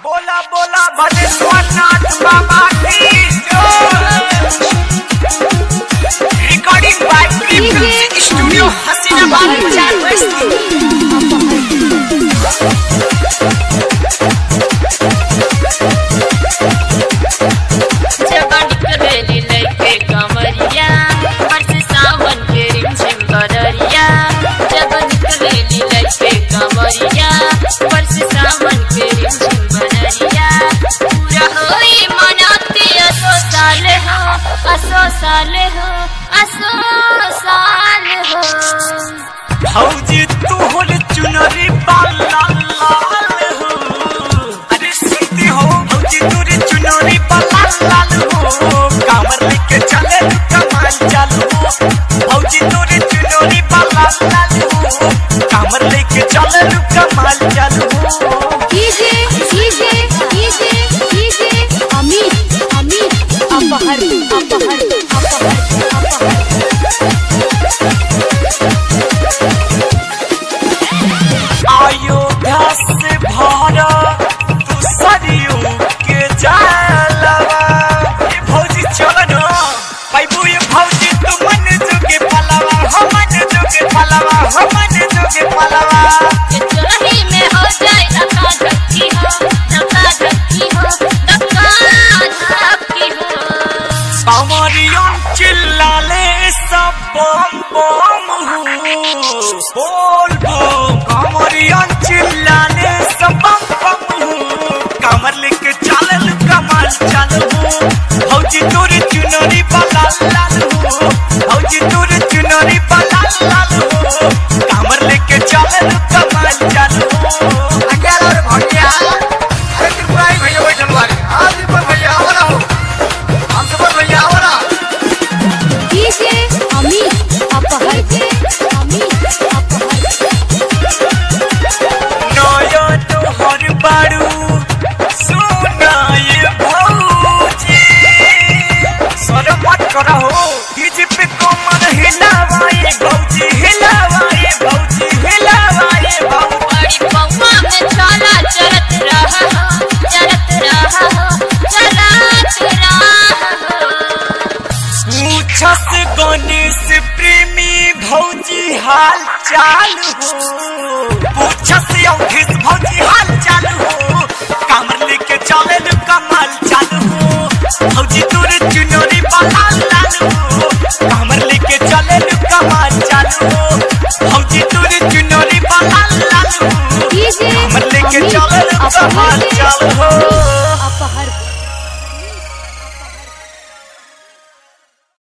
बोला बोला भदेश्वरनाथ बाबा की recording by music studio Hasinabad भौजी तू होल चुनरी लाल लाल हो। अरे सुनती हो भौजी तू चुनरी लाल हो। कांवर लेके चले कमाल चालू हो। भौजी तू चुनरी लाल हो। कांवर लेके चले कमाल चालू हो। DJ DJ DJ DJ Amit Amit अपहर अपहर अयोध्या से भरा तू सरियों के जालवा। ये भौजी चलो ना पाइबू। ये भौजी तू मन जोगे पलवा हो। मन जोगे पलवा हो। मन जोगे पलवा ये चोरी में हो जाए धक्का धक्की हो। धक्का धक्की हो। धक्का धक्की हो। कांवरियों चिल्लाले सब बम बम हो। बोल बम कांवरियों चिल्लाने सब बम बम हो। कांवर लेके चलल कमाल चालू हो। भौजी तोरे चुनरी लाल हो। भौजी तोरे चुनरी लाल हो। कांवर लेके चलल कमाल चालू हो। अकेला रे भैया अरे त्रिपुरारी भैया बैठल बारे। आज पर भैया आवरा हो। हम सब भैया आवरा। डीजे अमित अपहर अमित अपहर नया तोहर बारू सुनाए भौजी। सर मत करहो डीजे पे कमर हिलावाए भौजी। हिलावाए भौजी। हिलावाए भौजी। बड़ी पौवा में चला चलत रहा हो। चलत रहा हो। चलत रहा हो। पूछस गणेश प्रेमी भौजी हाल चाल हो। पूछस अवधेश भौजी हाल चाल हो। कांवर लेके चले कमाल चालू हो। भौजी तोरे चुनरी लाल हो। कांवर लेके चले कमाल चालू हो। भौजी तोरे चुनरी लाल हो। डीजे कांवर लेके चले कमाल चालू